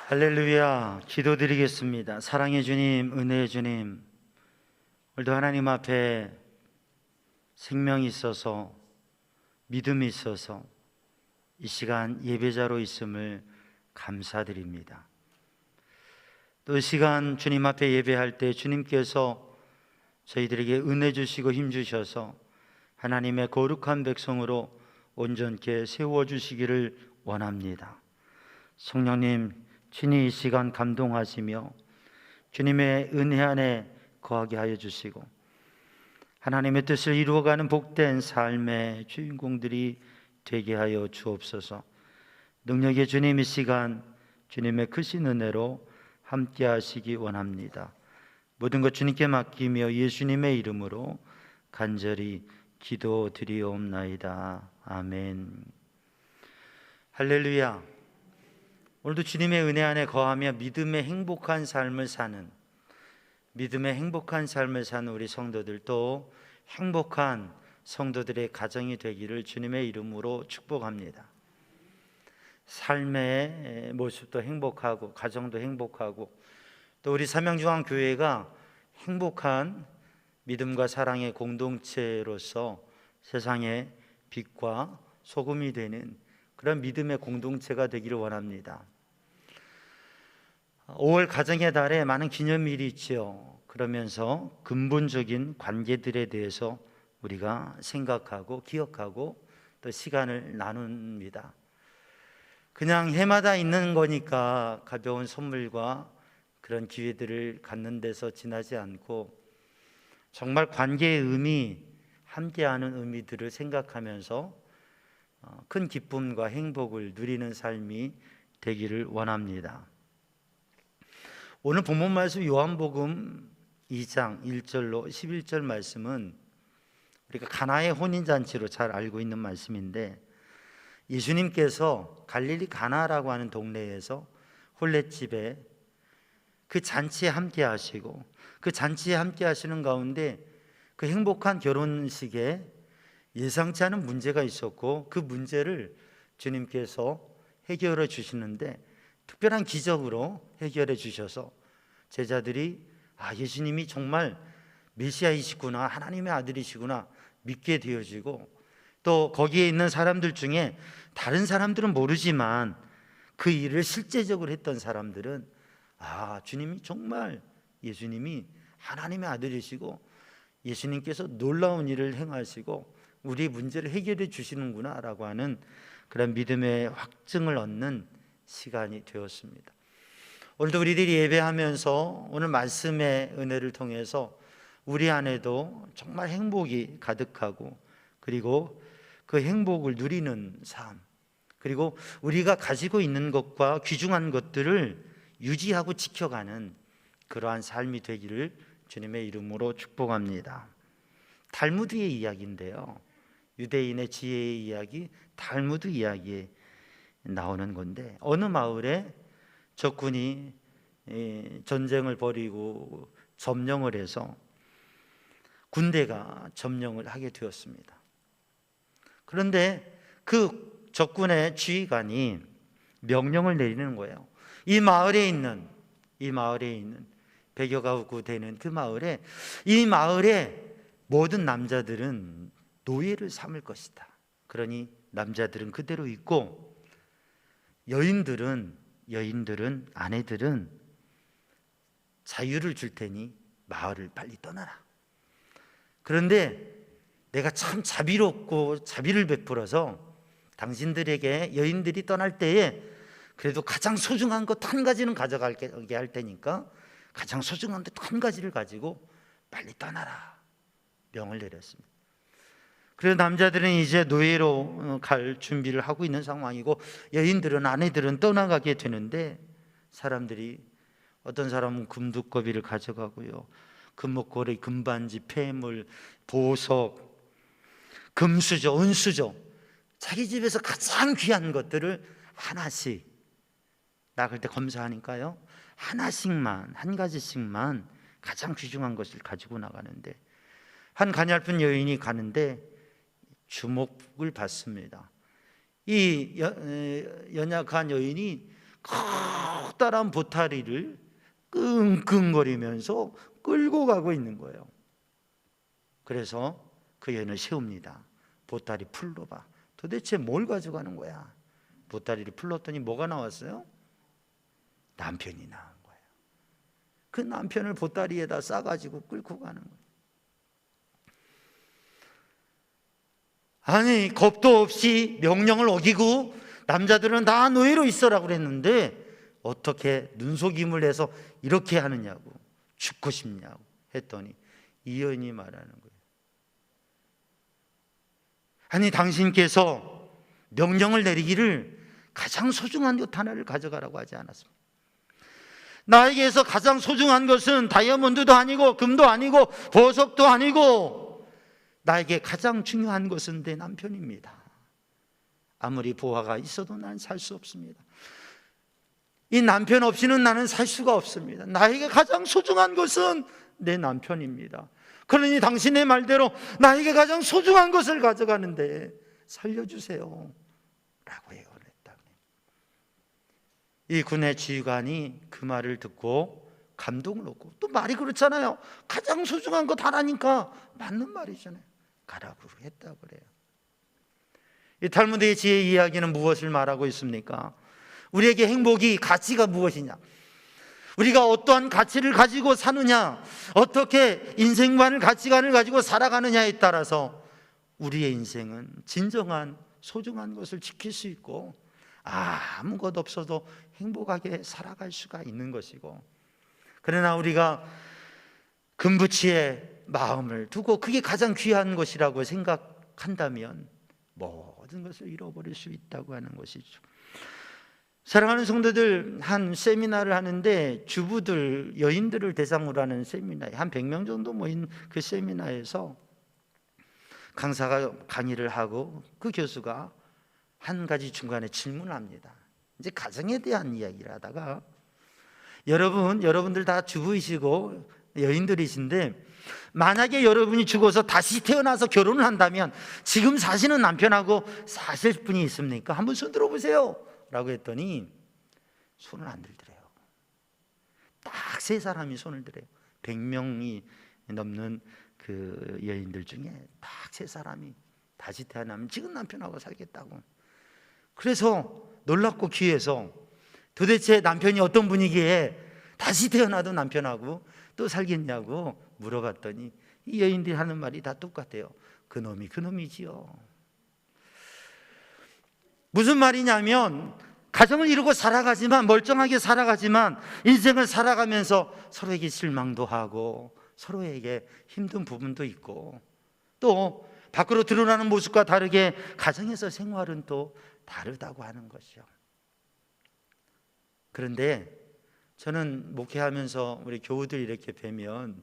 할렐루야. 기도드리겠습니다. 사랑의 주님, 은혜의 주님, 오늘도 하나님 앞에 생명이 있어서, 믿음이 있어서 이 시간 예배자로 있음을 감사드립니다. 또 이 시간 주님 앞에 예배할 때 주님께서 저희들에게 은혜 주시고 힘 주셔서 하나님의 거룩한 백성으로 온전케 세워주시기를 원합니다. 성령님, 친히 이 시간 감동하시며 주님의 은혜 안에 거하게 하여 주시고 하나님의 뜻을 이루어가는 복된 삶의 주인공들이 되게 하여 주옵소서. 능력의 주님, 이 시간 주님의 크신 은혜로 함께 하시기 원합니다. 모든 것 주님께 맡기며 예수님의 이름으로 간절히 기도드리옵나이다. 아멘. 할렐루야. 오늘도 주님의 은혜 안에 거하며 믿음의 행복한 삶을 사는 우리 성도들도 행복한 성도들의 가정이 되기를 주님의 이름으로 축복합니다. 삶의 모습도 행복하고 가정도 행복하고 또 우리 삼양중앙교회가 행복한 믿음과 사랑의 공동체로서 세상의 빛과 소금이 되는 그런 믿음의 공동체가 되기를 원합니다. 5월 가정의 달에 많은 기념일이 있죠. 그러면서 근본적인 관계들에 대해서 우리가 생각하고 기억하고 또 시간을 나눕니다. 그냥 해마다 있는 거니까 가벼운 선물과 그런 기회들을 갖는 데서 지나지 않고 정말 관계의 의미, 함께하는 의미들을 생각하면서 큰 기쁨과 행복을 누리는 삶이 되기를 원합니다. 오늘 본문 말씀 요한복음 2장 1절로 11절 말씀은 우리가 가나의 혼인잔치로 잘 알고 있는 말씀인데, 예수님께서 갈릴리 가나라고 하는 동네에서 홀렛집에 그 잔치에 함께 하시고 그 잔치에 함께 하시는 가운데 그 행복한 결혼식에 예상치 않은 문제가 있었고 그 문제를 주님께서 해결해 주시는데 특별한 기적으로 해결해 주셔서 제자들이 예수님이 정말 메시아이시구나, 하나님의 아들이시구나 믿게 되어지고, 또 거기에 있는 사람들 중에 다른 사람들은 모르지만 그 일을 실제적으로 했던 사람들은 주님이 정말 예수님이 하나님의 아들이시고 예수님께서 놀라운 일을 행하시고 우리 문제를 해결해 주시는구나 라고 하는 그런 믿음의 확증을 얻는 시간이 되었습니다. 오늘도 우리들이 예배하면서 오늘 말씀의 은혜를 통해서 우리 안에도 정말 행복이 가득하고 그리고 그 행복을 누리는 삶, 그리고 우리가 가지고 있는 것과 귀중한 것들을 유지하고 지켜가는 그러한 삶이 되기를 주님의 이름으로 축복합니다. 달무드의 이야기인데요, 유대인의 지혜의 이야기, 달무드 이야기에 나오는 건데, 어느 마을에 적군이 전쟁을 벌이고 점령을 해서 군대가 점령을 하게 되었습니다. 그런데 그 적군의 지휘관이 명령을 내리는 거예요. 이 마을에 있는 100여 가구 되는 그 마을에, 이 마을의 모든 남자들은 노예를 삼을 것이다. 그러니 남자들은 그대로 있고 여인들은 아내들은 자유를 줄 테니 마을을 빨리 떠나라. 그런데 내가 참 자비롭고 자비를 베풀어서 당신들에게 여인들이 떠날 때에 그래도 가장 소중한 것 한 가지는 가져가게 할 테니까 가장 소중한 것 한 가지를 가지고 빨리 떠나라 명을 내렸습니다. 그래서 남자들은 이제 노예로 갈 준비를 하고 있는 상황이고 여인들은, 아내들은 떠나가게 되는데, 사람들이 어떤 사람은 금두꺼비를 가져가고요, 금목걸이, 금반지, 폐물, 보석, 금수저, 은수저, 자기 집에서 가장 귀한 것들을 하나씩 나갈 때 검사하니까요, 하나씩만, 한 가지씩만 가장 귀중한 것을 가지고 나가는데, 한 가냘픈 여인이 가는데 주목을 받습니다. 이 연약한 여인이 커다란 보따리를 끙끙거리면서 끌고 가고 있는 거예요. 그래서 그 여인을 세웁니다. 보따리 풀러봐. 도대체 뭘 가져가는 거야? 보따리를 풀렀더니 뭐가 나왔어요? 남편이 나온 거예요. 그 남편을 보따리에다 싸가지고 끌고 가는 거예요. 아니, 겁도 없이 명령을 어기고 남자들은 다 노예로 있어라고 그랬는데 어떻게 눈속임을 해서 이렇게 하느냐고, 죽고 싶냐고 했더니 이 여인이 말하는 거예요. 아니, 당신께서 명령을 내리기를 가장 소중한 것 하나를 가져가라고 하지 않았습니까? 나에게서 가장 소중한 것은 다이아몬드도 아니고 금도 아니고 보석도 아니고 나에게 가장 중요한 것은 내 남편입니다. 아무리 보화가 있어도 난 살 수 없습니다. 이 남편 없이는 나는 살 수가 없습니다. 나에게 가장 소중한 것은 내 남편입니다. 그러니 당신의 말대로 나에게 가장 소중한 것을 가져가는데 살려주세요 라고 예언했다. 이 군의 지휘관이 그 말을 듣고 감동을 얻고, 또 말이 그렇잖아요. 가장 소중한 것 하라니까 맞는 말이잖아요. 가라고 했다고 그래요. 이 탈무드의 지혜 이야기는 무엇을 말하고 있습니까? 우리에게 행복이, 가치가 무엇이냐, 우리가 어떠한 가치를 가지고 사느냐, 어떻게 인생관을, 가치관을 가지고 살아가느냐에 따라서 우리의 인생은 진정한 소중한 것을 지킬 수 있고 아무것 없어도 행복하게 살아갈 수가 있는 것이고, 그러나 우리가 금부치에 마음을 두고 그게 가장 귀한 것이라고 생각한다면 모든 것을 잃어버릴 수 있다고 하는 것이죠. 사랑하는 성도들, 한 세미나를 하는데 주부들, 여인들을 대상으로 하는 세미나에 한 100명 정도 모인 그 세미나에서 강사가 강의를 하고 그 교수가 한 가지 중간에 질문을 합니다. 이제 가정에 대한 이야기를 하다가, 여러분들 다 주부이시고 여인들이신데 만약에 여러분이 죽어서 다시 태어나서 결혼을 한다면 지금 사시는 남편하고 사실 분이 있습니까? 한번 손 들어보세요 라고 했더니 손을 안 들더래요. 딱 3사람이 손을 들어요. 100명이 넘는 그 여인들 중에 딱 3사람이 다시 태어나면 지금 남편하고 살겠다고. 그래서 놀랍고 귀해서 도대체 남편이 어떤 분위기에 다시 태어나도 남편하고 또 살겠냐고 물어봤더니 이 여인들이 하는 말이 다 똑같아요. 그놈이 그놈이지요. 무슨 말이냐면, 가정을 이루고 살아가지만, 멀쩡하게 살아가지만 인생을 살아가면서 서로에게 실망도 하고 서로에게 힘든 부분도 있고, 또 밖으로 드러나는 모습과 다르게 가정에서 생활은 또 다르다고 하는 것이죠. 그런데 저는 목회하면서 우리 교우들 이렇게 뵈면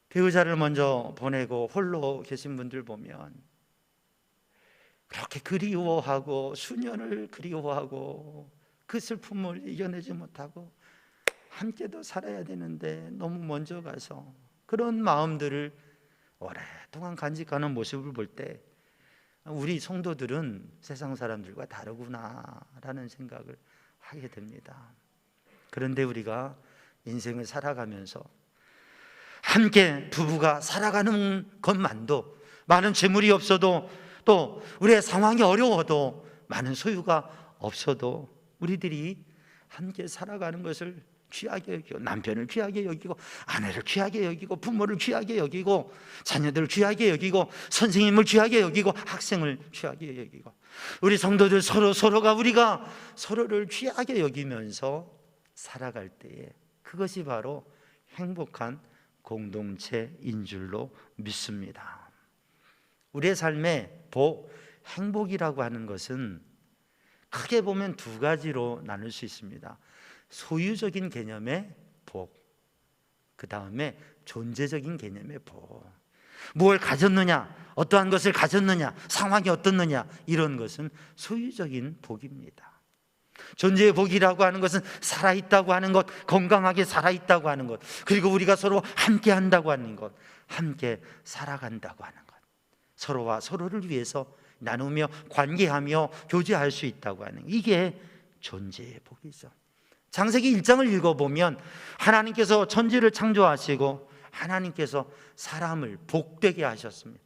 배우자를 먼저 보내고 홀로 계신 분들 보면 그렇게 그리워하고, 수년을 그리워하고 그 슬픔을 이겨내지 못하고 함께도 살아야 되는데 너무 먼저 가서 그런 마음들을 오랫동안 간직하는 모습을 볼 때 우리 성도들은 세상 사람들과 다르구나라는 생각을 하게 됩니다. 그런데 우리가 인생을 살아가면서 함께 부부가 살아가는 것만도, 많은 재물이 없어도, 또 우리의 상황이 어려워도, 많은 소유가 없어도 우리들이 함께 살아가는 것을 귀하게 여기고, 남편을 귀하게 여기고, 아내를 귀하게 여기고, 부모를 귀하게 여기고, 자녀들을 귀하게 여기고, 선생님을 귀하게 여기고, 학생을 귀하게 여기고, 우리 성도들 서로가 우리가 서로를 귀하게 여기면서 살아갈 때에 그것이 바로 행복한 공동체인 줄로 믿습니다. 우리의 삶의 복, 행복이라고 하는 것은 크게 보면 2가지로 나눌 수 있습니다. 소유적인 개념의 복, 그 다음에 존재적인 개념의 복. 무엇을 가졌느냐, 어떠한 것을 가졌느냐, 상황이 어떻느냐, 이런 것은 소유적인 복입니다. 존재의 복이라고 하는 것은 살아있다고 하는 것, 건강하게 살아있다고 하는 것, 그리고 우리가 서로 함께 한다고 하는 것, 함께 살아간다고 하는 것, 서로와 서로를 위해서 나누며 관계하며 교제할 수 있다고 하는 것, 이게 존재의 복이죠. 창세기 1장을 읽어보면 하나님께서 천지를 창조하시고 하나님께서 사람을 복되게 하셨습니다.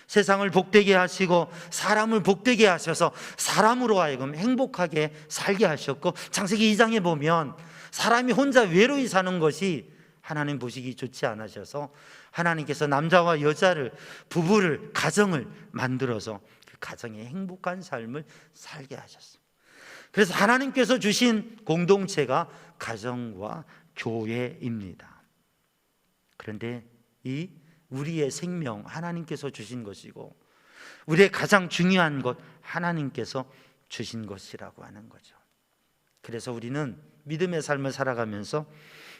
세상을 복되게 하시고 사람을 복되게 하셔서 사람으로 하여금 행복하게 살게 하셨고, 창세기 2장에 보면 사람이 혼자 외로이 사는 것이 하나님 보시기 좋지 않으셔서 하나님께서 남자와 여자를, 부부를, 가정을 만들어서 그 가정의 행복한 삶을 살게 하셨어요. 그래서 하나님께서 주신 공동체가 가정과 교회입니다. 그런데 이 우리의 생명 하나님께서 주신 것이고, 우리의 가장 중요한 것 하나님께서 주신 것이라고 하는 거죠. 그래서 우리는 믿음의 삶을 살아가면서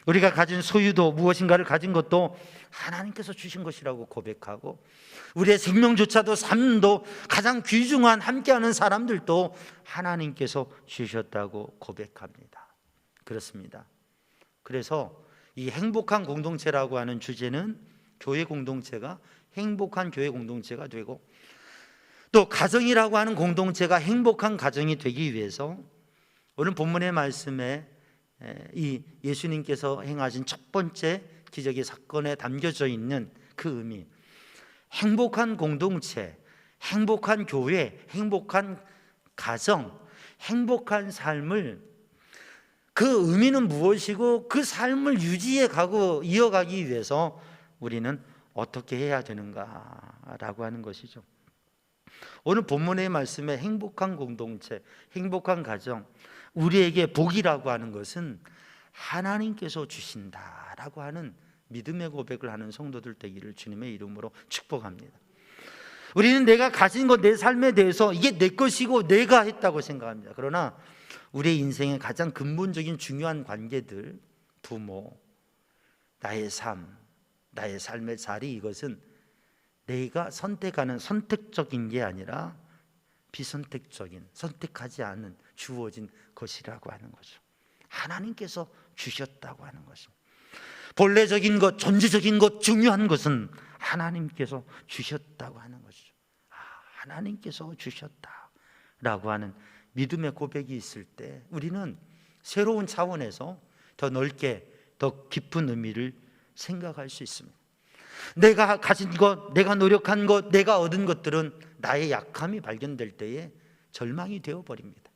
우리가 가진 소유도, 무엇인가를 가진 것도 하나님께서 주신 것이라고 고백하고, 우리의 생명조차도, 삶도, 가장 귀중한 함께하는 사람들도 하나님께서 주셨다고 고백합니다. 그렇습니다. 그래서 이 행복한 공동체라고 하는 주제는 교회 공동체가 행복한 교회 공동체가 되고, 또 가정이라고 하는 공동체가 행복한 가정이 되기 위해서 오늘 본문의 말씀에 이 예수님께서 행하신 첫 번째 기적의 사건에 담겨져 있는 그 의미, 행복한 공동체, 행복한 교회, 행복한 가정, 행복한 삶을, 그 의미는 무엇이고 그 삶을 유지해 가고 이어가기 위해서 우리는 어떻게 해야 되는가라고 하는 것이죠. 오늘 본문의 말씀에 행복한 공동체, 행복한 가정, 우리에게 복이라고 하는 것은 하나님께서 주신다라고 하는 믿음의 고백을 하는 성도들 되기를 주님의 이름으로 축복합니다. 우리는 내가 가진 것, 내 삶에 대해서 이게 내 것이고 내가 했다고 생각합니다. 그러나 우리의 인생의 가장 근본적인 중요한 관계들, 부모, 나의 삶, 나의 삶의 자리, 이것은 내가 선택하는 선택적인 게 아니라 비선택적인, 선택하지 않은 주어진 것이라고 하는 거죠. 하나님께서 주셨다고 하는 것입니다. 본래적인 것, 존재적인 것, 중요한 것은 하나님께서 주셨다고 하는 것이죠. 하나님께서 주셨다라고 하는 믿음의 고백이 있을 때 우리는 새로운 차원에서 더 넓게, 더 깊은 의미를 생각할 수 있습니다. 내가 가진 것, 내가 노력한 것, 내가 얻은 것들은 나의 약함이 발견될 때에 절망이 되어버립니다.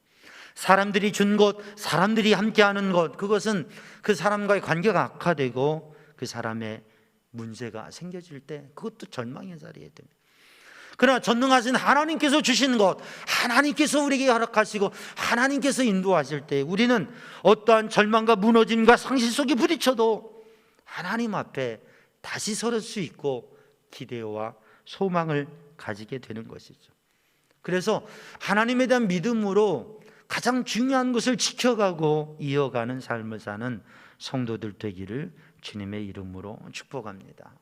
사람들이 준 것, 사람들이 함께하는 것, 그것은 그 사람과의 관계가 악화되고 그 사람의 문제가 생겨질 때 그것도 절망의 자리에 됩니다. 그러나 전능하신 하나님께서 주신 것, 하나님께서 우리에게 허락하시고 하나님께서 인도하실 때 우리는 어떠한 절망과 무너짐과 상실 속에 부딪혀도 하나님 앞에 다시 서릴 수 있고 기대와 소망을 가지게 되는 것이죠. 그래서 하나님에 대한 믿음으로 가장 중요한 것을 지켜가고 이어가는 삶을 사는 성도들 되기를 주님의 이름으로 축복합니다.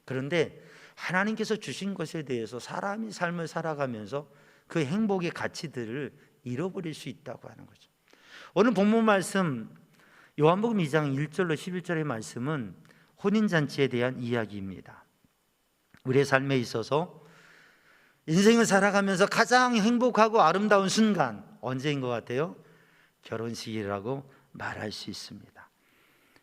그런데 하나님께서 주신 것에 대해서 사람이 삶을 살아가면서 그 행복의 가치들을 잃어버릴 수 있다고 하는 거죠. 오늘 본문 말씀 요한복음 2장 1절로 11절의 말씀은 혼인잔치에 대한 이야기입니다. 우리의 삶에 있어서 인생을 살아가면서 가장 행복하고 아름다운 순간 언제인 것 같아요? 결혼식이라고 말할 수 있습니다.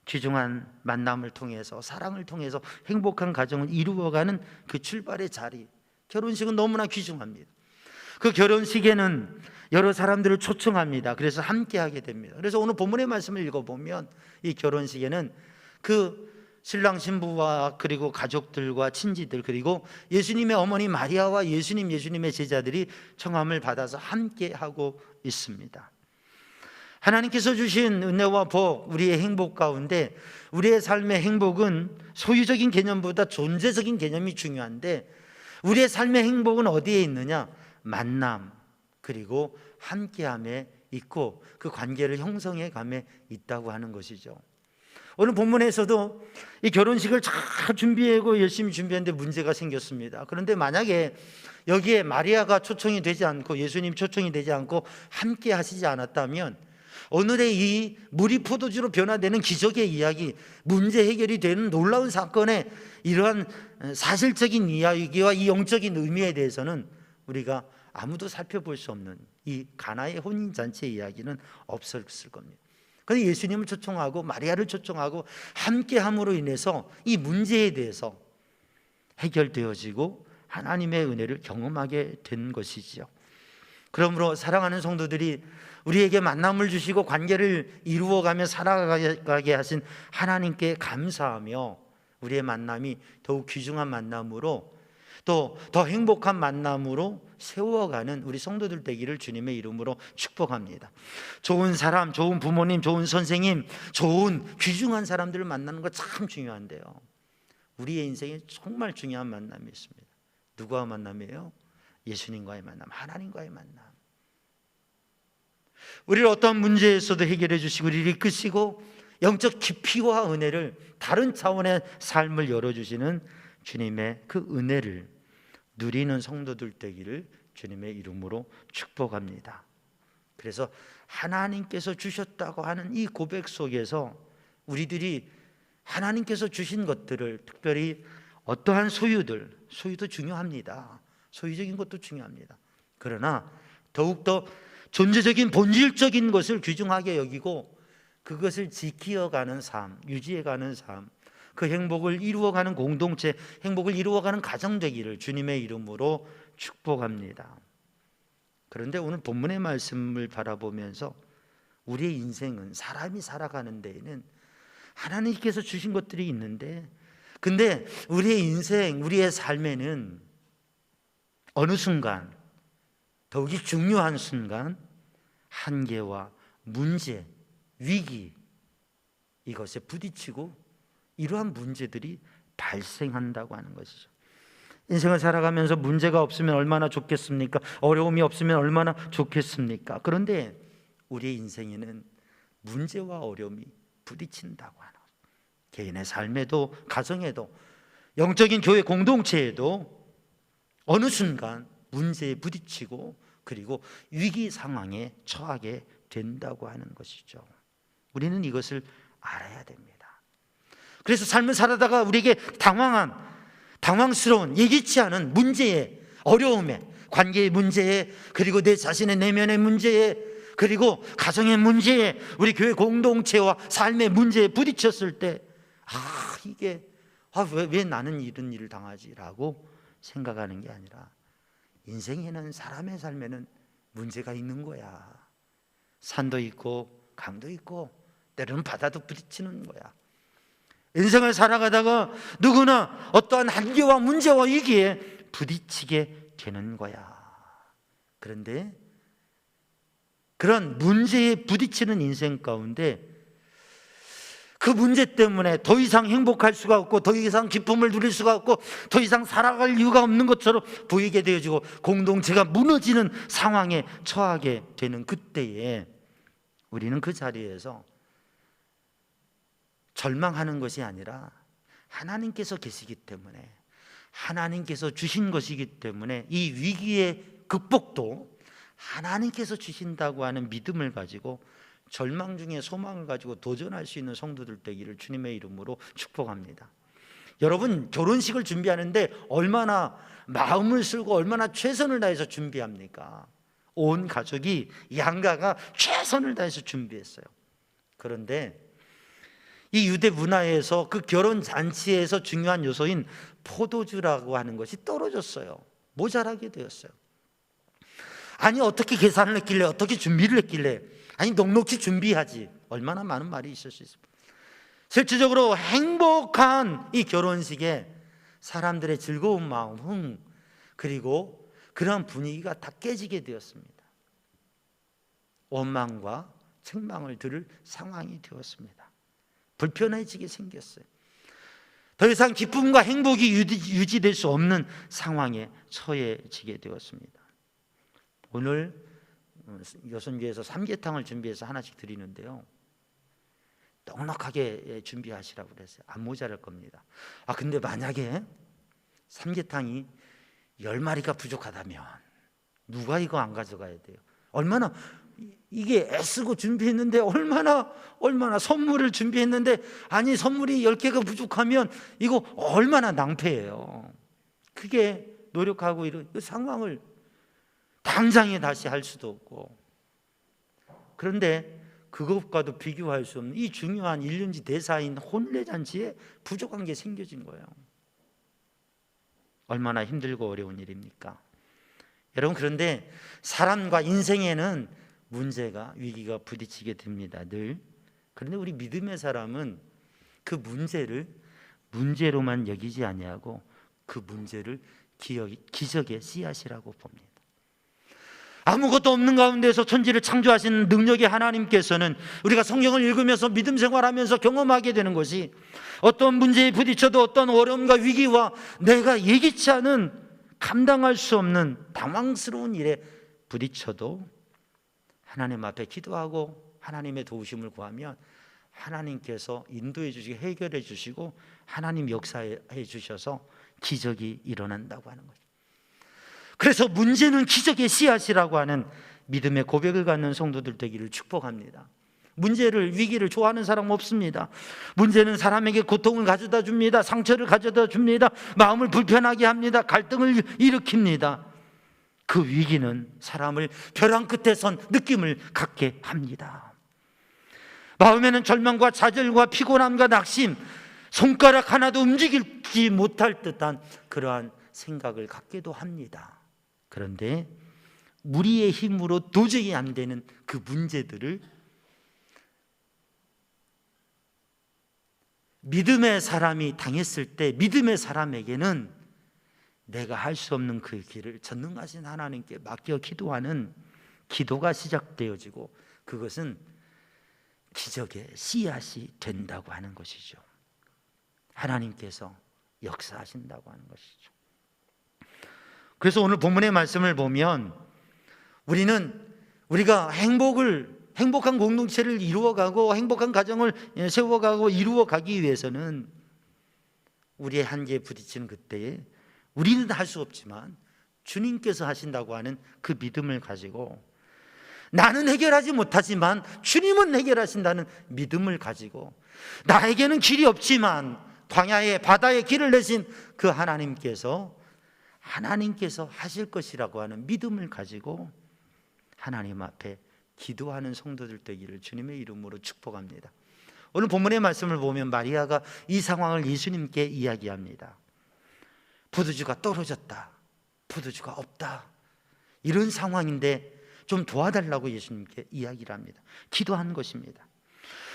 귀중한 만남을 통해서, 사랑을 통해서 행복한 가정을 이루어가는 그 출발의 자리, 결혼식은 너무나 귀중합니다. 그 결혼식에는 여러 사람들을 초청합니다. 그래서 함께하게 됩니다. 그래서 오늘 본문의 말씀을 읽어보면 이 결혼식에는 그 신랑 신부와 그리고 가족들과 친지들, 그리고 예수님의 어머니 마리아와 예수님의 제자들이 청함을 받아서 함께하고 있습니다. 하나님께서 주신 은혜와 복, 우리의 행복 가운데 우리의 삶의 행복은 소유적인 개념보다 존재적인 개념이 중요한데, 우리의 삶의 행복은 어디에 있느냐? 만남, 그리고 함께함에 있고 그 관계를 형성해 감에 있다고 하는 것이죠. 오늘 본문에서도 이 결혼식을 잘 준비하고 열심히 준비했는데 문제가 생겼습니다. 그런데 만약에 여기에 마리아가 초청이 되지 않고 예수님 초청이 되지 않고 함께 하시지 않았다면 오늘의 이 물이 포도주로 변화되는 기적의 이야기, 문제 해결이 되는 놀라운 사건의 이러한 사실적인 이야기와 이 영적인 의미에 대해서는 우리가 아무도 살펴볼 수 없는 이 가나의 혼인잔치 이야기는 없었을 겁니다. 그런데 예수님을 초청하고 마리아를 초청하고 함께함으로 인해서 이 문제에 대해서 해결되어지고 하나님의 은혜를 경험하게 된 것이지요. 그러므로 사랑하는 성도들이 우리에게 만남을 주시고 관계를 이루어가며 살아가게 하신 하나님께 감사하며 우리의 만남이 더욱 귀중한 만남으로 또 더 행복한 만남으로 세워가는 우리 성도들 되기를 주님의 이름으로 축복합니다. 좋은 사람, 좋은 부모님, 좋은 선생님, 좋은 귀중한 사람들을 만나는 거 참 중요한데요, 우리의 인생에 정말 중요한 만남이 있습니다. 누구와 만남이에요? 예수님과의 만남, 하나님과의 만남. 우리를 어떤 문제에서도 해결해 주시고 우리를 이끄시고 영적 깊이와 은혜를, 다른 차원의 삶을 열어주시는 주님의 그 은혜를 누리는 성도들 되기를 주님의 이름으로 축복합니다. 그래서 하나님께서 주셨다고 하는 이 고백 속에서 우리들이 하나님께서 주신 것들을, 특별히 어떠한 소유도 중요합니다. 소유적인 것도 중요합니다. 그러나 더욱더 존재적인 본질적인 것을 귀중하게 여기고 그것을 지키어가는 삶, 유지해가는 삶, 그 행복을 이루어가는 공동체, 행복을 이루어가는 가정 되기를 주님의 이름으로 축복합니다. 그런데 오늘 본문의 말씀을 바라보면서 우리의 인생은, 사람이 살아가는 데에는 하나님께서 주신 것들이 있는데, 근데 우리의 인생, 우리의 삶에는 어느 순간, 더욱이 중요한 순간, 한계와 문제, 위기, 이것에 부딪히고 이러한 문제들이 발생한다고 하는 것이죠. 인생을 살아가면서 문제가 없으면 얼마나 좋겠습니까? 어려움이 없으면 얼마나 좋겠습니까? 그런데 우리의 인생에는 문제와 어려움이 부딪힌다고 하는 거죠. 개인의 삶에도, 가정에도, 영적인 교회 공동체에도 어느 순간 문제에 부딪히고 그리고 위기 상황에 처하게 된다고 하는 것이죠. 우리는 이것을 알아야 됩니다. 그래서 삶을 살아다가 우리에게 당황스러운, 예기치 않은 문제에, 어려움에, 관계의 문제에, 그리고 내 자신의 내면의 문제에, 그리고 가정의 문제에, 우리 교회 공동체와 삶의 문제에 부딪혔을 때, 왜 나는 이런 일을 당하지라고 생각하는 게 아니라, 인생에는, 사람의 삶에는 문제가 있는 거야. 산도 있고 강도 있고 때로는 바다도 부딪히는 거야. 인생을 살아가다가 누구나 어떠한 한계와 문제와 위기에 부딪히게 되는 거야. 그런데 그런 문제에 부딪히는 인생 가운데 그 문제 때문에 더 이상 행복할 수가 없고 더 이상 기쁨을 누릴 수가 없고 더 이상 살아갈 이유가 없는 것처럼 보이게 되어지고 공동체가 무너지는 상황에 처하게 되는 그때에 우리는 그 자리에서 절망하는 것이 아니라 하나님께서 계시기 때문에, 하나님께서 주신 것이기 때문에 이 위기의 극복도 하나님께서 주신다고 하는 믿음을 가지고 절망 중에 소망을 가지고 도전할 수 있는 성도들 되기를 주님의 이름으로 축복합니다. 여러분, 결혼식을 준비하는데 얼마나 마음을 쓰고 얼마나 최선을 다해서 준비합니까? 온 가족이, 양가가 최선을 다해서 준비했어요. 그런데 이 유대 문화에서 그 결혼 잔치에서 중요한 요소인 포도주라고 하는 것이 떨어졌어요. 모자라게 되었어요. 아니, 어떻게 계산을 했길래, 어떻게 준비를 했길래, 아니 넉넉히 준비하지. 얼마나 많은 말이 있을 수 있습니다. 실질적으로 행복한 이 결혼식에 사람들의 즐거운 마음, 그리고 그런 분위기가 다 깨지게 되었습니다. 원망과 책망을 들을 상황이 되었습니다. 불편해지게 생겼어요. 더 이상 기쁨과 행복이 유지될 수 없는 상황에 처해지게 되었습니다. 오늘 여선교회에서 삼계탕을 준비해서 하나씩 드리는데요, 넉넉하게 준비하시라고 그랬어요. 안 모자랄 겁니다. 근데 만약에 삼계탕이 10마리가 부족하다면 누가 이거 안 가져가야 돼요? 얼마나 이게 애쓰고 준비했는데, 얼마나 선물을 준비했는데, 아니 선물이 10개가 부족하면 이거 얼마나 낭패예요. 그게 노력하고 이런 그 상황을 당장에 다시 할 수도 없고. 그런데 그것과도 비교할 수 없는 이 중요한 일륜지 대사인 혼례잔치에 부족한 게 생겨진 거예요. 얼마나 힘들고 어려운 일입니까? 여러분, 그런데 사람과 인생에는 문제가, 위기가 부딪히게 됩니다, 늘. 그런데 우리 믿음의 사람은 그 문제를 문제로만 여기지 아니하고 그 문제를 기적의 씨앗이라고 봅니다. 아무것도 없는 가운데서 천지를 창조하신 능력의 하나님께서는 우리가 성경을 읽으면서 믿음 생활하면서 경험하게 되는 것이, 어떤 문제에 부딪혀도 어떤 어려움과 위기와 내가 예기치 않은 감당할 수 없는 당황스러운 일에 부딪혀도 하나님 앞에 기도하고 하나님의 도우심을 구하면 하나님께서 인도해 주시고 해결해 주시고 하나님 역사해 주셔서 기적이 일어난다고 하는 거죠. 그래서 문제는 기적의 씨앗이라고 하는 믿음의 고백을 갖는 성도들 되기를 축복합니다. 문제를, 위기를 좋아하는 사람 없습니다. 문제는 사람에게 고통을 가져다 줍니다. 상처를 가져다 줍니다. 마음을 불편하게 합니다. 갈등을 일으킵니다. 그 위기는 사람을 벼랑 끝에 선 느낌을 갖게 합니다. 마음에는 절망과 좌절과 피곤함과 낙심, 손가락 하나도 움직이지 못할 듯한 그러한 생각을 갖게도 합니다. 그런데 우리의 힘으로 도저히 안 되는 그 문제들을 믿음의 사람이 당했을 때 믿음의 사람에게는 내가 할 수 없는 그 길을 전능하신 하나님께 맡겨 기도하는 기도가 시작되어지고 그것은 기적의 씨앗이 된다고 하는 것이죠. 하나님께서 역사하신다고 하는 것이죠. 그래서 오늘 본문의 말씀을 보면 우리가 행복한 공동체를 이루어가고 행복한 가정을 세워가고 이루어가기 위해서는 우리의 한계에 부딪히는 그때에 우리는 할 수 없지만 주님께서 하신다고 하는 그 믿음을 가지고, 나는 해결하지 못하지만 주님은 해결하신다는 믿음을 가지고, 나에게는 길이 없지만 광야에 바다에 길을 내신 그 하나님께서 하실 것이라고 하는 믿음을 가지고 하나님 앞에 기도하는 성도들 되기를 주님의 이름으로 축복합니다. 오늘 본문의 말씀을 보면 마리아가 이 상황을 예수님께 이야기합니다. 포도주가 떨어졌다, 포도주가 없다, 이런 상황인데 좀 도와달라고 예수님께 이야기를 합니다. 기도한 것입니다.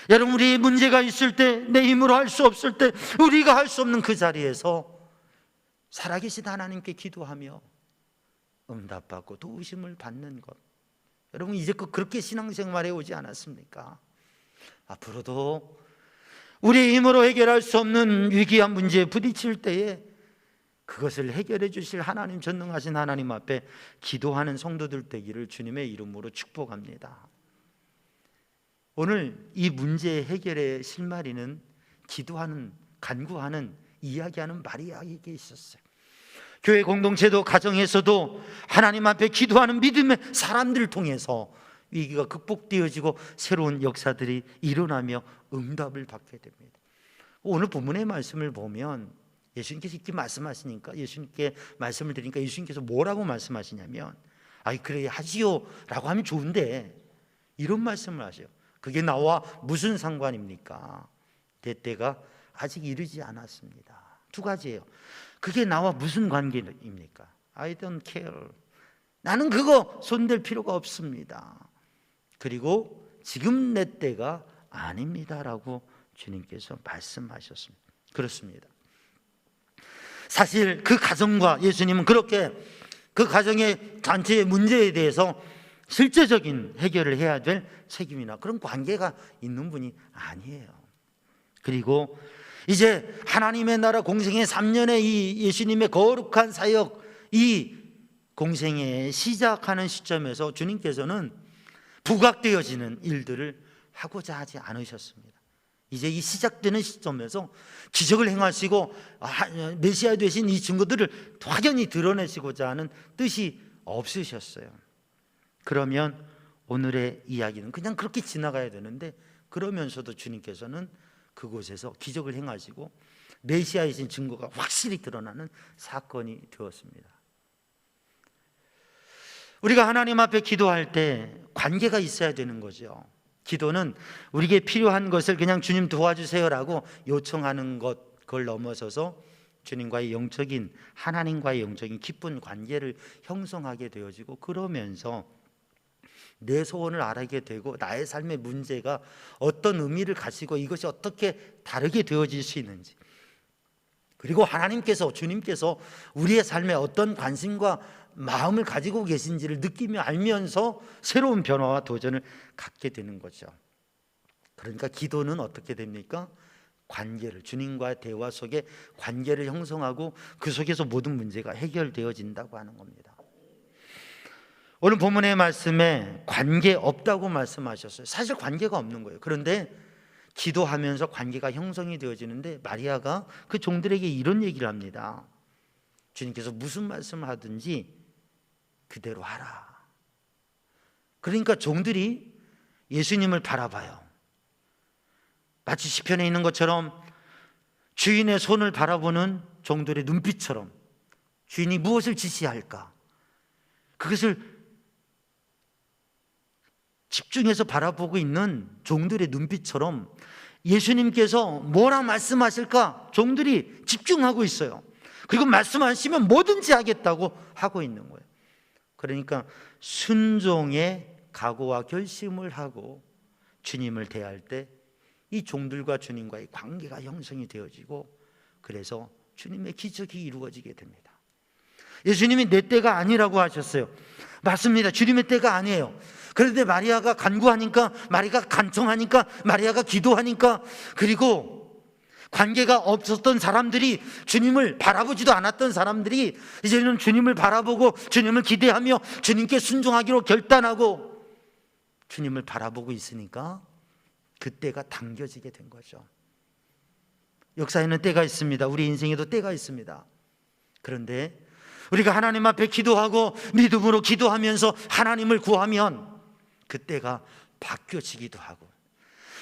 여러분, 우리 문제가 있을 때, 내 힘으로 할 수 없을 때, 우리가 할 수 없는 그 자리에서 살아계신 하나님께 기도하며 응답받고 도우심을 받는 것, 여러분 이제껏 그렇게 신앙생활해 오지 않았습니까? 앞으로도 우리의 힘으로 해결할 수 없는 위기한 문제에 부딪힐 때에 그것을 해결해 주실 하나님, 전능하신 하나님 앞에 기도하는 성도들 되기를 주님의 이름으로 축복합니다. 오늘 이 문제 해결의 실마리는 기도하는, 간구하는, 이야기하는 마리아에게 있었어요. 교회 공동체도 가정에서도 하나님 앞에 기도하는 믿음의 사람들을 통해서 위기가 극복되어지고 새로운 역사들이 일어나며 응답을 받게 됩니다. 오늘 본문의 말씀을 보면 예수님께서 이렇게 말씀하시니까, 예수님께 말씀을 드리니까 예수님께서 뭐라고 말씀하시냐면, 아이 그래 하지요 라고 하면 좋은데 이런 말씀을 하세요. 그게 나와 무슨 상관입니까? 내 때가 아직 이르지 않았습니다. 두 가지예요. 그게 나와 무슨 관계입니까? I don't care. 나는 그거 손댈 필요가 없습니다. 그리고 지금 내 때가 아닙니다라고 주님께서 말씀하셨습니다. 그렇습니다. 사실 그 가정과 예수님은 그렇게 그 가정의 단체의 문제에 대해서 실제적인 해결을 해야 될 책임이나 그런 관계가 있는 분이 아니에요. 그리고 이제 하나님의 나라 공생의 3년의 이 예수님의 거룩한 사역, 이 공생에 시작하는 시점에서 주님께서는 부각되어지는 일들을 하고자 하지 않으셨습니다. 이제 이 시작되는 시점에서 기적을 행하시고 메시아 되신 이 증거들을 확연히 드러내시고자 하는 뜻이 없으셨어요. 그러면 오늘의 이야기는 그냥 그렇게 지나가야 되는데, 그러면서도 주님께서는 그곳에서 기적을 행하시고 메시아이신 증거가 확실히 드러나는 사건이 되었습니다. 우리가 하나님 앞에 기도할 때 관계가 있어야 되는 거죠. 기도는 우리에게 필요한 것을 그냥 주님 도와주세요라고 요청하는 것, 그걸 넘어서서 주님과의 영적인, 하나님과의 영적인 깊은 관계를 형성하게 되어지고, 그러면서 내 소원을 알게 되고 나의 삶의 문제가 어떤 의미를 가지고 이것이 어떻게 다르게 되어질 수 있는지, 그리고 하나님께서, 주님께서 우리의 삶에 어떤 관심과 마음을 가지고 계신지를 느끼며 알면서 새로운 변화와 도전을 갖게 되는 거죠. 그러니까 기도는 어떻게 됩니까? 관계를, 주님과의 대화 속에 관계를 형성하고 그 속에서 모든 문제가 해결되어진다고 하는 겁니다. 오늘 본문의 말씀에 관계 없다고 말씀하셨어요. 사실 관계가 없는 거예요. 그런데 기도하면서 관계가 형성이 되어지는데, 마리아가 그 종들에게 이런 얘기를 합니다. 주님께서 무슨 말씀을 하든지 그대로 하라. 그러니까 종들이 예수님을 바라봐요. 마치 시편에 있는 것처럼 주인의 손을 바라보는 종들의 눈빛처럼 주인이 무엇을 지시할까, 그것을 집중해서 바라보고 있는 종들의 눈빛처럼 예수님께서 뭐라 말씀하실까 종들이 집중하고 있어요. 그리고 말씀하시면 뭐든지 하겠다고 하고 있는 거예요. 그러니까 순종의 각오와 결심을 하고 주님을 대할 때 이 종들과 주님과의 관계가 형성이 되어지고, 그래서 주님의 기적이 이루어지게 됩니다. 예수님이 내 때가 아니라고 하셨어요. 맞습니다. 주님의 때가 아니에요. 그런데 마리아가 간구하니까, 마리아가 간청하니까, 마리아가 기도하니까, 그리고 관계가 없었던 사람들이, 주님을 바라보지도 않았던 사람들이 이제는 주님을 바라보고 주님을 기대하며 주님께 순종하기로 결단하고 주님을 바라보고 있으니까 그때가 당겨지게 된 거죠. 역사에는 때가 있습니다. 우리 인생에도 때가 있습니다. 그런데 우리가 하나님 앞에 기도하고 믿음으로 기도하면서 하나님을 구하면 그때가 바뀌어지기도 하고,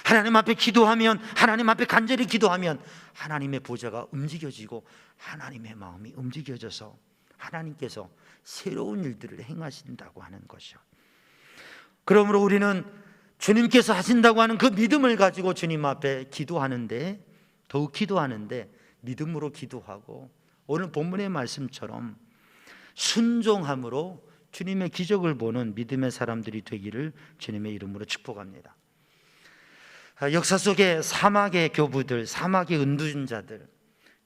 하나님 앞에 기도하면, 하나님 앞에 간절히 기도하면 하나님의 보좌가 움직여지고 하나님의 마음이 움직여져서 하나님께서 새로운 일들을 행하신다고 하는 것이요. 그러므로 우리는 주님께서 하신다고 하는 그 믿음을 가지고 주님 앞에 기도하는데, 더욱 기도하는데 믿음으로 기도하고, 오늘 본문의 말씀처럼 순종함으로 주님의 기적을 보는 믿음의 사람들이 되기를 주님의 이름으로 축복합니다. 역사 속에 사막의 교부들, 사막의 은둔자들,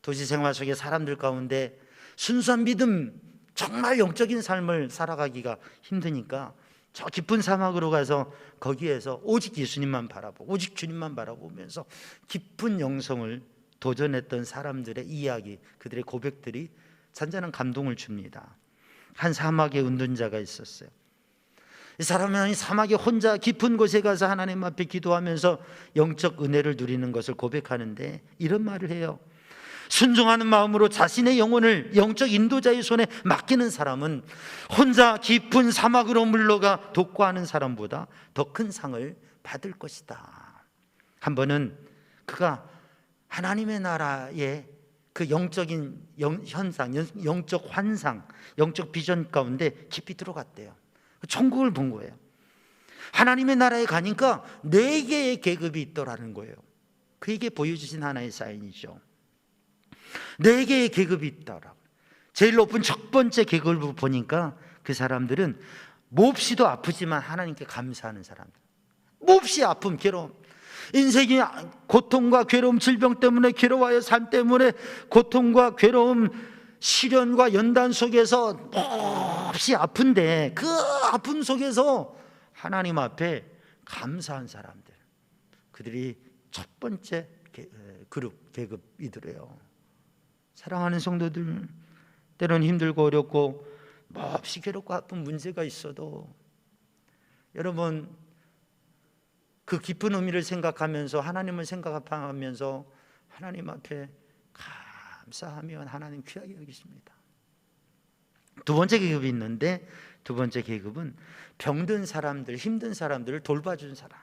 도시 생활 속의 사람들 가운데 순수한 믿음, 정말 영적인 삶을 살아가기가 힘드니까 저 깊은 사막으로 가서 거기에서 오직 예수님만 바라보고 오직 주님만 바라보면서 깊은 영성을 도전했던 사람들의 이야기, 그들의 고백들이 잔잔한 감동을 줍니다. 한 사막의 은둔자가 있었어요. 이 사람은 사막에 혼자 깊은 곳에 가서 하나님 앞에 기도하면서 영적 은혜를 누리는 것을 고백하는데 이런 말을 해요. 순종하는 마음으로 자신의 영혼을 영적 인도자의 손에 맡기는 사람은 혼자 깊은 사막으로 물러가 독과하는 사람보다 더 큰 상을 받을 것이다. 한 번은 그가 하나님의 나라의 그 영적인 현상, 영적 환상, 영적 비전 가운데 깊이 들어갔대요. 천국을 본 거예요. 하나님의 나라에 가니까 4개의 계급이 있더라는 거예요. 그에게 보여주신 하나의 사인이죠. 4개의 계급이 있더라고요. 제일 높은 첫 번째 계급을 보니까 그 사람들은 몹시도 아프지만 하나님께 감사하는 사람들. 몹시 아픔, 괴로움, 인생이 고통과 괴로움, 질병 때문에 괴로워요. 삶 때문에 고통과 괴로움, 시련과 연단 속에서 몹시 아픈데 그 아픔 속에서 하나님 앞에 감사한 사람들, 그들이 첫 번째 그룹, 계급이더래요. 사랑하는 성도들, 때로는 힘들고 어렵고 몹시 괴롭고 아픈 문제가 있어도 여러분 그 깊은 의미를 생각하면서 하나님을 생각하면서 하나님 앞에 감사하면 하나님 귀하게 여기십니다. 두 번째 계급이 있는데, 두 번째 계급은 병든 사람들, 힘든 사람들을 돌봐준 사람,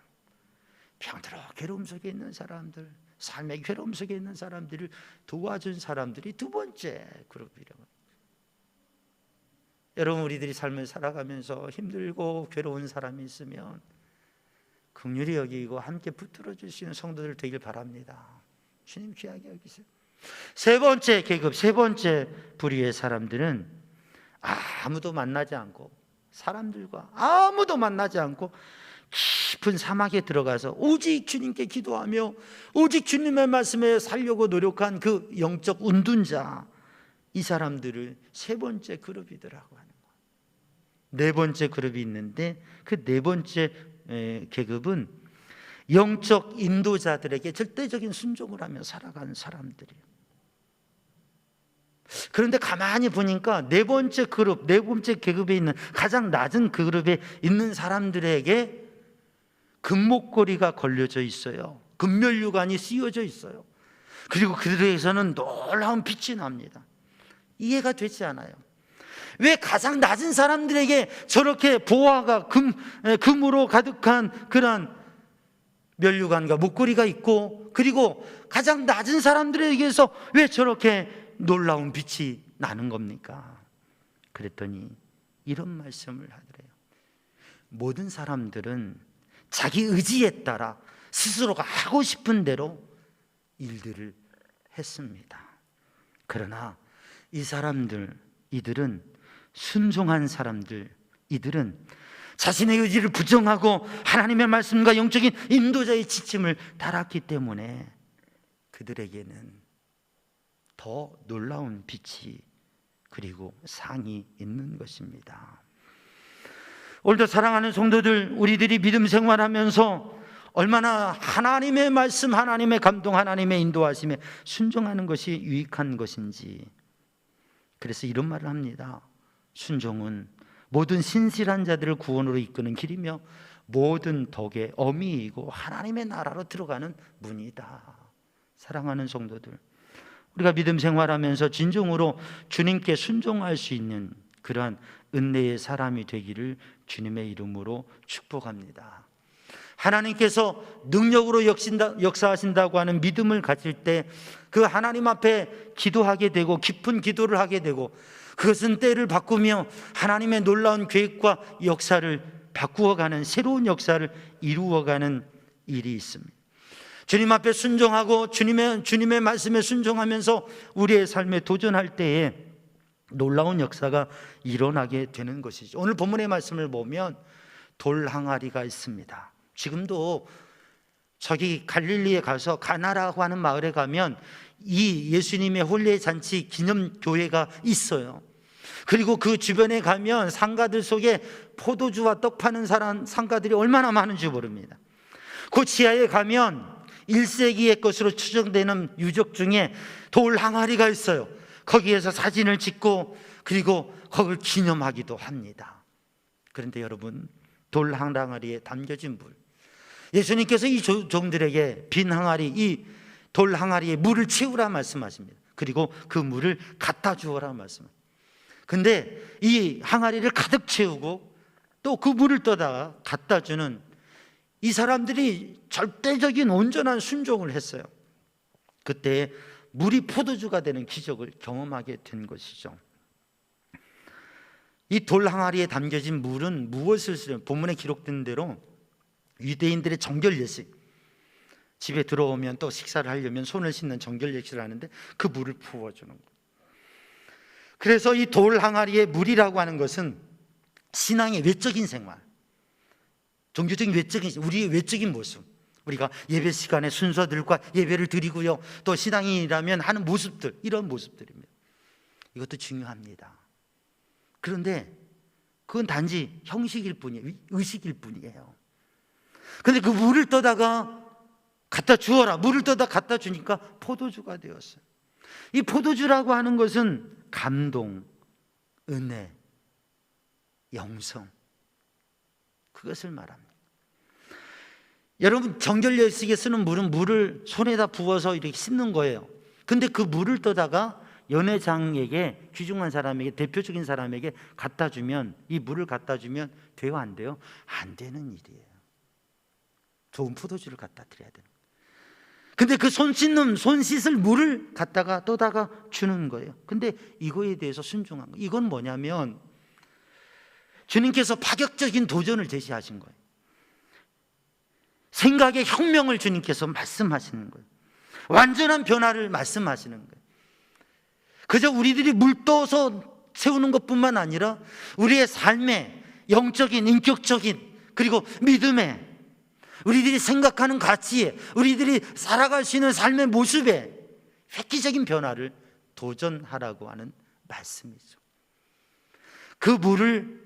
병들어 괴로움 속에 있는 사람들, 삶의 괴로움 속에 있는 사람들을 도와준 사람들이 두 번째 그룹이라고. 여러분, 우리들이 삶을 살아가면서 힘들고 괴로운 사람이 있으면 긍휼히 여기고 함께 붙들어 주시는 성도들 되길 바랍니다. 주님 귀하게 여기세요. 세 번째 계급, 세 번째 부류의 사람들은 아무도 만나지 않고, 사람들과 아무도 만나지 않고 깊은 사막에 들어가서 오직 주님께 기도하며 오직 주님의 말씀에 살려고 노력한 그 영적 운둔자, 이 사람들을 세 번째 그룹이더라고 하는 거예요. 네 번째 그룹이 있는데 그 네 번째 계급은 영적 인도자들에게 절대적인 순종을 하며 살아가는 사람들이에요. 그런데 가만히 보니까 네 번째 그룹, 네 번째 계급에 있는 가장 낮은 그룹에 있는 사람들에게 금목걸이가 걸려져 있어요. 금면류관이 씌워져 있어요. 그리고 그들에게서는 놀라운 빛이 납니다. 이해가 되지 않아요. 왜 가장 낮은 사람들에게 저렇게 보화가 금으로 가득한 그런 면류관과 목걸이가 있고, 그리고 가장 낮은 사람들에게서 왜 저렇게 놀라운 빛이 나는 겁니까? 그랬더니 이런 말씀을 하더래요. 모든 사람들은 자기 의지에 따라 스스로가 하고 싶은 대로 일들을 했습니다. 그러나 이 사람들, 이들은 순종한 사람들, 이들은 자신의 의지를 부정하고 하나님의 말씀과 영적인 인도자의 지침을 따랐기 때문에 그들에게는 더 놀라운 빛이 그리고 상이 있는 것입니다. 오늘도 사랑하는 성도들, 우리들이 믿음 생활하면서 얼마나 하나님의 말씀, 하나님의 감동, 하나님의 인도하심에 순종하는 것이 유익한 것인지. 그래서 이런 말을 합니다. 순종은 모든 신실한 자들을 구원으로 이끄는 길이며 모든 덕의 어미이고 하나님의 나라로 들어가는 문이다. 사랑하는 성도들, 우리가 믿음 생활하면서 진정으로 주님께 순종할 수 있는 그러한 은혜의 사람이 되기를 주님의 이름으로 축복합니다. 하나님께서 능력으로 역사하신다고 하는 믿음을 가질 때 그 하나님 앞에 기도하게 되고 깊은 기도를 하게 되고, 그것은 때를 바꾸며 하나님의 놀라운 계획과 역사를 바꾸어가는, 새로운 역사를 이루어가는 일이 있습니다. 주님 앞에 순종하고 주님의 말씀에 순종하면서 우리의 삶에 도전할 때에 놀라운 역사가 일어나게 되는 것이죠. 오늘 본문의 말씀을 보면 돌 항아리가 있습니다. 지금도 저기 갈릴리에 가서 가나라고 하는 마을에 가면 이 예수님의 혼례 잔치 기념교회가 있어요. 그리고 그 주변에 가면 상가들 속에 포도주와 떡 파는 상가들이 얼마나 많은지 모릅니다. 그 지하에 가면 1세기의 것으로 추정되는 유적 중에 돌 항아리가 있어요. 거기에서 사진을 찍고 그리고 그걸 기념하기도 합니다. 그런데 여러분, 돌 항아리에 담겨진 물, 예수님께서 이 종들에게 빈 항아리, 이 돌 항아리에 물을 채우라 말씀하십니다. 그리고 그 물을 갖다 주어라 말씀합니다. 근데 이 항아리를 가득 채우고 또 그 물을 떠다가 갖다 주는 이 사람들이 절대적인 온전한 순종을 했어요. 그때 물이 포도주가 되는 기적을 경험하게 된 것이죠. 이 돌 항아리에 담겨진 물은 무엇을 쓰려면, 본문에 기록된 대로 유대인들의 정결 예식, 집에 들어오면 또 식사를 하려면 손을 씻는 정결 예식을 하는데 그 물을 부어주는 거예요. 그래서 이 돌 항아리의 물이라고 하는 것은 신앙의 외적인 생활, 종교적인 우리의 외적인 모습, 우리가 예배 시간에 순서들과 예배를 드리고요, 또 신앙인이라면 하는 모습들, 이런 모습들입니다. 이것도 중요합니다. 그런데 그건 단지 형식일 뿐이에요. 의식일 뿐이에요. 그런데 그 물을 떠다가 갖다 주어라, 물을 떠다 갖다 주니까 포도주가 되었어요. 이 포도주라고 하는 것은 감동, 은혜, 영성, 그것을 말합니다. 여러분, 정결 예식에 쓰는 물은 물을 손에다 부어서 이렇게 씻는 거예요. 근데 그 물을 떠다가 연회장에게, 귀중한 사람에게, 대표적인 사람에게 갖다 주면, 이 물을 갖다 주면 돼요, 안 돼요? 안 되는 일이에요. 좋은 포도주를 갖다 드려야 되는 거예요. 근데 그 손 씻을 물을 갖다가 떠다가 주는 거예요. 근데 이거에 대해서 순종한 거예요. 이건 뭐냐면 주님께서 파격적인 도전을 제시하신 거예요. 생각의 혁명을 주님께서 말씀하시는 거예요. 완전한 변화를 말씀하시는 거예요. 그저 우리들이 물떠서 세우는 것뿐만 아니라 우리의 삶의 영적인, 인격적인, 그리고 믿음에, 우리들이 생각하는 가치에, 우리들이 살아갈 수 있는 삶의 모습에 획기적인 변화를 도전하라고 하는 말씀이죠. 그 물을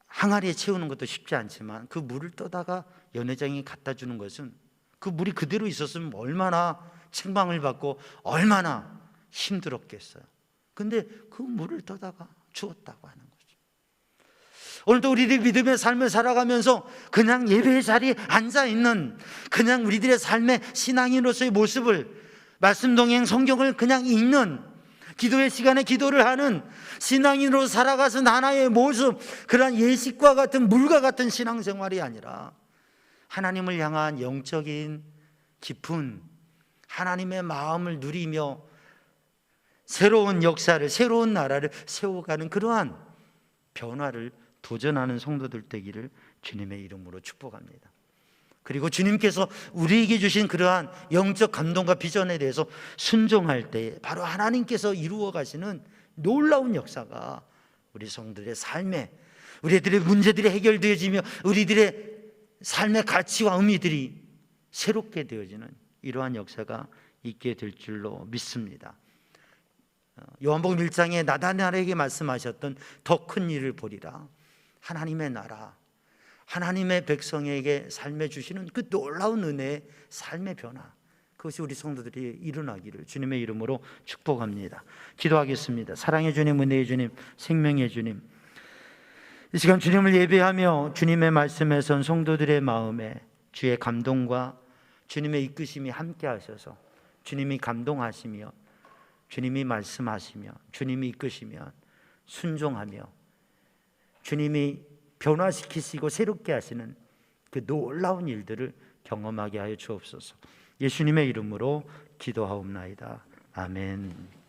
항아리에 채우는 것도 쉽지 않지만 그 물을 떠다가 연회장에 갖다 주는 것은 그 물이 그대로 있었으면 얼마나 책망을 받고 얼마나 힘들었겠어요. 근데 그 물을 떠다가 주었다고 하는 거죠. 오늘도 우리들이 믿음의 삶을 살아가면서 그냥 예배의 자리에 앉아있는, 그냥 우리들의 삶의 신앙인으로서의 모습을, 말씀 동행 성경을 그냥 읽는, 기도의 시간에 기도를 하는 신앙인으로 살아가는 하나의 모습, 그러한 예식과 같은 물과 같은 신앙생활이 아니라 하나님을 향한 영적인 깊은 하나님의 마음을 누리며 새로운 역사를, 새로운 나라를 세워가는 그러한 변화를 도전하는 성도들 되기를 주님의 이름으로 축복합니다. 그리고 주님께서 우리에게 주신 그러한 영적 감동과 비전에 대해서 순종할 때 바로 하나님께서 이루어 가시는 놀라운 역사가 우리 성도들의 삶에, 우리들의 문제들이 해결되어지며 우리들의 삶의 가치와 의미들이 새롭게 되어지는 이러한 역사가 있게 될 줄로 믿습니다. 요한복음 1장에 나다나엘에게 말씀하셨던 더 큰 일을 보리라. 하나님의 나라, 하나님의 백성에게 삶에 주시는 그 놀라운 은혜의 삶의 변화, 그것이 우리 성도들이 일어나기를 주님의 이름으로 축복합니다. 기도하겠습니다. 사랑의 주님, 은혜의 주님, 생명의 주님, 이 시간 주님을 예배하며 주님의 말씀에 선 성도들의 마음에 주의 감동과 주님의 이끄심이 함께 하셔서 주님이 감동하시며 주님이 말씀하시며 주님이 이끄시면 순종하며 주님이 변화시키시고 새롭게 하시는 그 놀라운 일들을 경험하게 하여 주옵소서. 예수님의 이름으로 기도하옵나이다. 아멘.